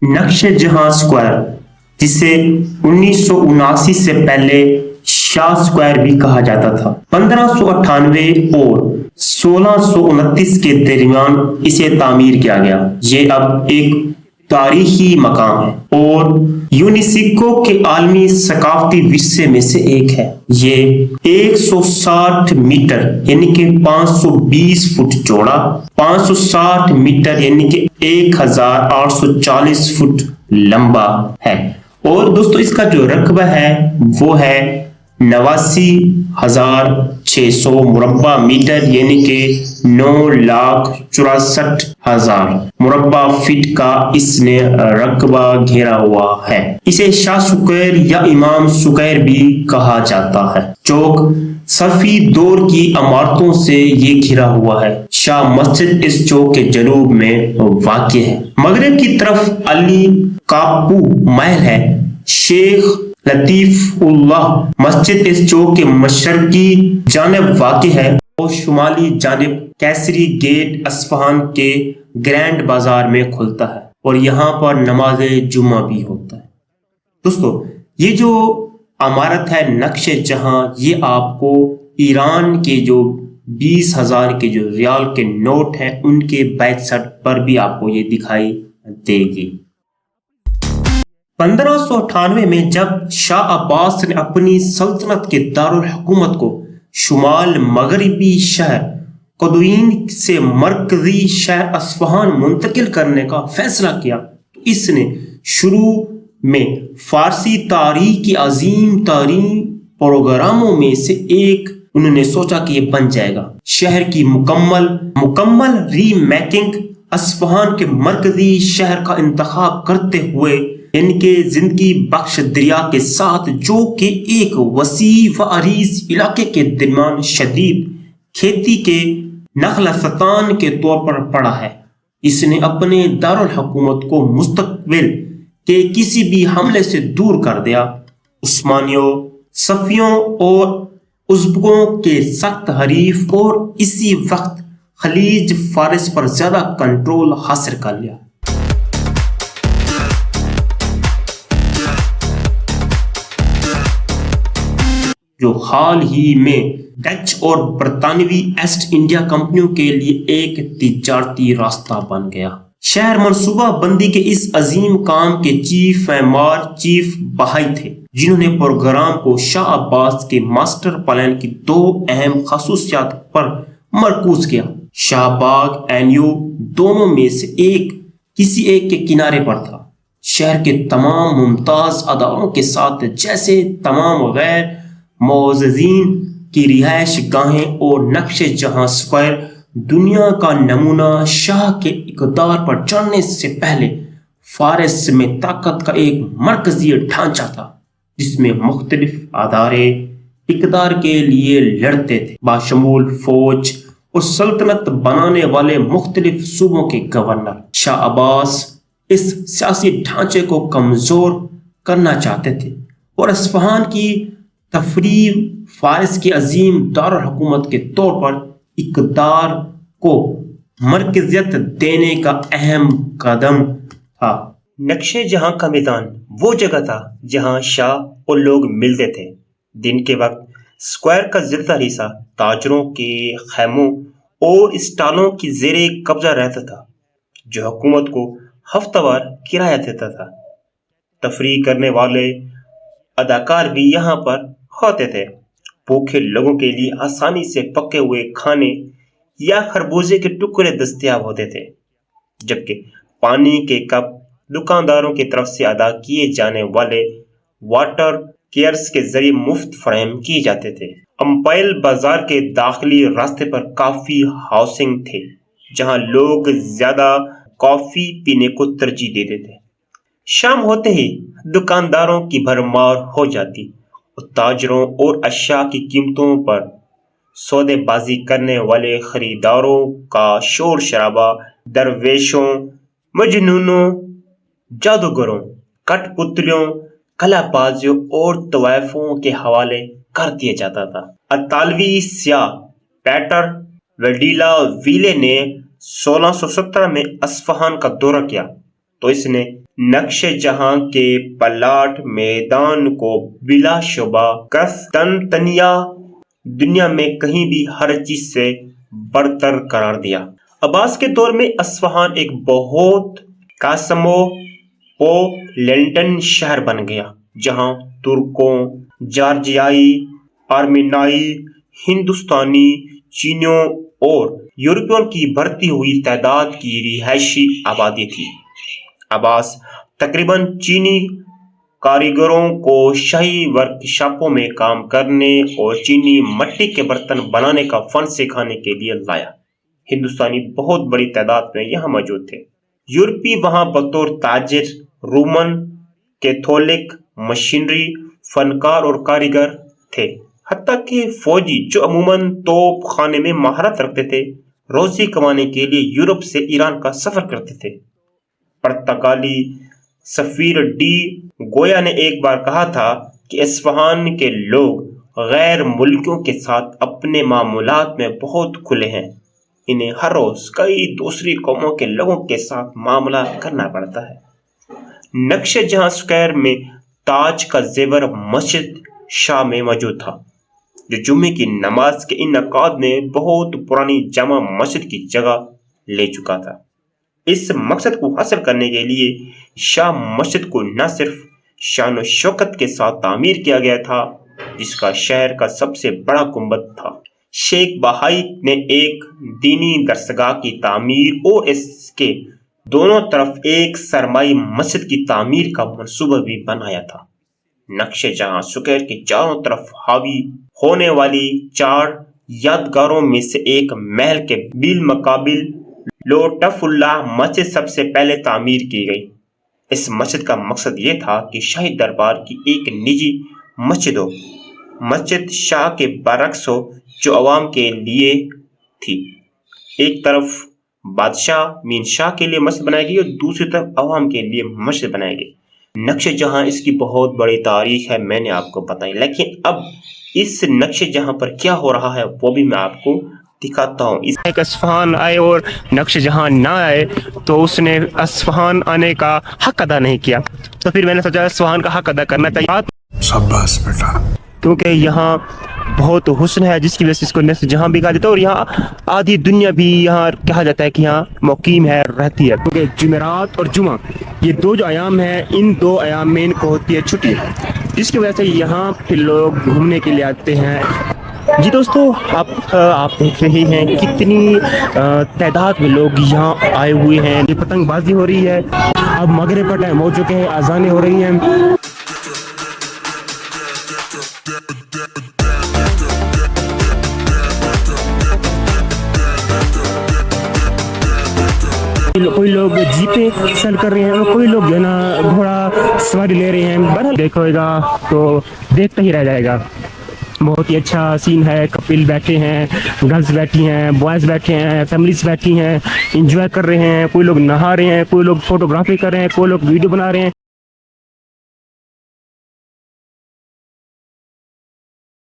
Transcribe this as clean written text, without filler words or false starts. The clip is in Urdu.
نقش جہاں اسکوائر، جسے 1979 سے پہلے شاہ اسکوائر بھی کہا جاتا تھا، 1598 اور 1629 کے درمیان اسے تعمیر کیا گیا۔ یہ اب ایک تاریخی مقام ہے اور یونیسکو کے عالمی ثقافتی ورثے میں سے ایک ہے۔ یہ 160 میٹر یعنی کہ 520 فٹ چوڑا، 560 میٹر یعنی کہ 1840 فٹ لمبا ہے، اور دوستو اس کا جو رقبہ ہے وہ ہے 89,600 مربع میٹر یعنی کہ 9,64,000 مربع فٹ کا اس نے رقبہ گھیرا ہوا ہے۔ اسے شاہ اسکوائر یا امام اسکوائر بھی کہا جاتا ہے۔ چوک صفی دور کی عمارتوں سے یہ گھرا ہوا ہے۔ شاہ مسجد اس چوک کے جنوب میں واقع ہے۔ مغرب کی طرف علی کاپو محل ہے۔ شیخ لطیف اللہ مسجد اس چوک کے مشرقی جانب واقع ہے اور شمالی جانب کیسری گیٹ اصفہان کے گرینڈ بازار میں کھلتا ہے، اور یہاں پر نماز جمعہ بھی ہوتا ہے۔ دوستو یہ جو عمارت ہے نقش جہاں، یہ آپ کو ایران کے جو 20,000 کے جو ریال کے نوٹ ہیں ان کے بیک سائڈ پر بھی آپ کو یہ دکھائی دے گی۔ 1598 میں جب شاہ عباس نے اپنی سلطنت کے دارالحکومت کو شمال مغربی شہر قزوین سے مرکزی شہر اصفہان منتقل کرنے کا فیصلہ کیا تو اس نے شروع میں فارسی تاریخ کی عظیم ترین پروگراموں میں سے ایک انہوں نے سوچا کہ یہ بن جائے گا۔ شہر کی مکمل ری میکنگ، اصفہان کے مرکزی شہر کا انتخاب کرتے ہوئے ان کے زندگی بخش دریا کے ساتھ، جو کہ ایک وسیع و عریض علاقے کے درمیان شدید کھیتی کے نخلستان کے طور پر پڑا ہے، اس نے اپنے دارالحکومت کو مستقبل کے کسی بھی حملے سے دور کر دیا۔ عثمانیوں، صفویوں اور ازبکوں کے سخت حریف، اور اسی وقت خلیج فارس پر زیادہ کنٹرول حاصل کر لیا۔ جو حال ہی میں ڈچ اور برطانوی ایسٹ انڈیا کمپنیوں کے لیے ایک تجارتی راستہ بن گیا۔ شہر منصوبہ بندی کے اس عظیم کام کے چیف معمار چیف بہائی تھے، جنہوں نے پروگرام کو شاہ عباس کے ماسٹر پلان کی دو اہم خصوصیات پر مرکوز کیا۔ شاہ باغ اینیو دونوں میں سے کسی ایک کے کنارے پر تھا۔ شہر کے تمام ممتاز اداروں کے ساتھ، جیسے تمام غیر معززین کی رہائش گاہیں اور نقش جہاں اسکوائر، دنیا کا نمونہ شاہ کے اقتدار پر چڑھنے سے پہلے فارس میں طاقت کا ایک مرکزی ڈھانچہ تھا، جس میں مختلف ادارے اقتدار کے لیے لڑتے تھے، باشمول فوج اور سلطنت بنانے والے مختلف صوبوں کے گورنر۔ شاہ عباس اس سیاسی ڈھانچے کو کمزور کرنا چاہتے تھے اور اصفہان کی تفریح فارس کی عظیم دارالحکومت کے طور پر اقتدار کو مرکزیت دینے کا اہم قدم تھا۔ نقش جہاں کا میدان وہ جگہ تھا جہاں شاہ اور لوگ ملتے تھے۔ دن کے وقت اسکوائر کا زیادہ حصہ تاجروں کے خیموں اور اسٹالوں کی زیر قبضہ رہتا تھا، جو حکومت کو ہفتہ وار کرایہ دیتا تھا۔ تفریح کرنے والے اداکار بھی یہاں پر ہوتے تھے۔ بھوکے لوگوں کے لیے آسانی سے پکے ہوئے کھانے یا خربوزے کے ٹکڑے دستیاب ہوتے تھے، جبکہ پانی کے کپ دکانداروں کی طرف سے ادا کیے جانے والے واٹر کیئرز کے ذریعے مفت فراہم کیے جاتے تھے۔ امپائل بازار کے داخلی راستے پر کافی ہاؤسنگ تھے، جہاں لوگ زیادہ کافی پینے کو ترجیح دیتے تھے۔ شام ہوتے ہی دکانداروں کی بھرمار ہو جاتی اور تاجروں اور اشیاء کی قیمتوں پر سودے بازی کرنے والے خریداروں کا شور شرابہ درویشوں، مجنونوں، جادوگروں، کٹ پتلیوں، کلا بازیوں اور طوائفوں کے حوالے کر دیا جاتا تھا۔ اطالوی سیاح پیٹر ویڈیلا ویلے نے 1617 میں اصفہان کا دورہ کیا تو اس نے نقش جہاں کے پلاٹ میدان کو بلا شبہ قسطنطنیہ دنیا میں کہیں بھی ہر چیز سے برتر قرار دیا۔ عباس کے دور میں اصفہان ایک بہت کاسموپولیٹن شہر بن گیا، جہاں ترکوں، جارجیائی، آرمینائی، ہندوستانی، چینیوں اور یورپیوں کی بڑھتی ہوئی تعداد کی رہائشی آبادی تھی۔ عباس تقریباً چینی کاریگروں کو شاہی ورک شاپوں میں کام کرنے اور چینی مٹی کے برتن بنانے کا فن سکھانے کے لیے لایا۔ ہندوستانی بہت بڑی تعداد میں یہاں موجود تھے۔ یورپی وہاں بطور تاجر، رومن کیتھولک، مشینری فنکار اور کاریگر تھے، حتیٰ کہ فوجی جو عموماً توپ خانے میں مہارت رکھتے تھے، روزی کمانے کے لیے یورپ سے ایران کا سفر کرتے تھے۔ پرتگالی سفیر ڈی گویا نے ایک بار کہا تھا کہ اصفہان کے لوگ غیر ملکیوں کے ساتھ اپنے معاملات میں بہت کھلے ہیں، انہیں ہر روز کئی دوسری قوموں کے لوگوں کے ساتھ معاملہ کرنا پڑتا ہے۔ نقش جہاں اسکوائر میں تاج کا زیور مسجد شاہ میں موجود تھا، جو جمعے کی نماز کے انعقاد میں بہت پرانی جامع مسجد کی جگہ لے چکا تھا۔ اس مقصد کو حاصل کرنے کے لیے شاہ مسجد کو نہ صرف شان و شوکت کے ساتھ تعمیر کیا گیا تھا، جس کا شہر کا سب سے بڑا گنبد تھا، شیخ بہائی نے ایک دینی درسگاہ کی تعمیر اور اس کے دونوں طرف ایک سرمائی مسجد کی تعمیر کا منصوبہ بھی بنایا تھا۔ نقش جہاں اسکوائر کے چاروں طرف حاوی ہونے والی 4 یادگاروں میں سے ایک محل کے بالمقابل لطف اللہ مسجد سب سے پہلے تعمیر کی گئی۔ اس مسجد کا مقصد یہ تھا کہ شاہی دربار کی ایک نجی مسجد ہو، مسجد شاہ کے برعکس ہو جو عوام کے لیے تھی۔ ایک طرف بادشاہ مین شاہ کے لیے مسجد بنائی گئی اور دوسری طرف عوام کے لیے مسجد بنائی گئی۔ نقش جہاں اس کی بہت بڑی تاریخ ہے، میں نے آپ کو بتائی، لیکن اب اس نقش جہاں پر کیا ہو رہا ہے وہ بھی میں آپ کو دکھاتا ہوں۔ ایک اصفہان آئے اور نقش جہاں نہ آئے تو اس نے اصفہان آنے کا حق ادا نہیں کیا، تو پھر میں نے سوچا اصفہان کا حق ادا کرنا چاہیے، شاباش بیٹا، کیونکہ یہاں بہت حسن ہے جس کی وجہ سے اس کو نقش جہاں بھی کہا جاتا ہے، اور یہاں آدھی دنیا بھی یہاں کہا جاتا ہے کہ یہاں مقیم ہے، رہتی ہے، کیونکہ جمعرات اور جمعہ یہ 2 جو ایام ہیں، ان 2 ایام میں ان کو ہوتی ہے چھٹی، جس کی وجہ سے یہاں پھر لوگ گھومنے کے لیے آتے ہیں۔ جی دوستو، آپ دیکھ رہے ہیں کتنی تعداد میں لوگ یہاں آئے ہوئے ہیں، یہ پتنگ بازی ہو رہی ہے، اب مغرب کا ٹائم ہو چکے ہیں، اذانیں ہو رہی ہیں۔ کوئی لوگ جیپیں سیل کر رہے ہیں اور کوئی لوگ جو ہے نا گھوڑا سواری لے رہے ہیں، بہرحال دیکھے گا تو دیکھتا ہی رہ جائے گا۔ بہت ہی اچھا سین ہے، کپل بیٹھے ہیں، گرلز بیٹھی ہیں، بوائز بیٹھے ہیں، فیملیز بیٹھی ہیں، انجوائے کر رہے ہیں، کوئی لوگ نہا رہے ہیں، کوئی لوگ فوٹوگرافی کر رہے ہیں، کوئی لوگ ویڈیو بنا رہے ہیں۔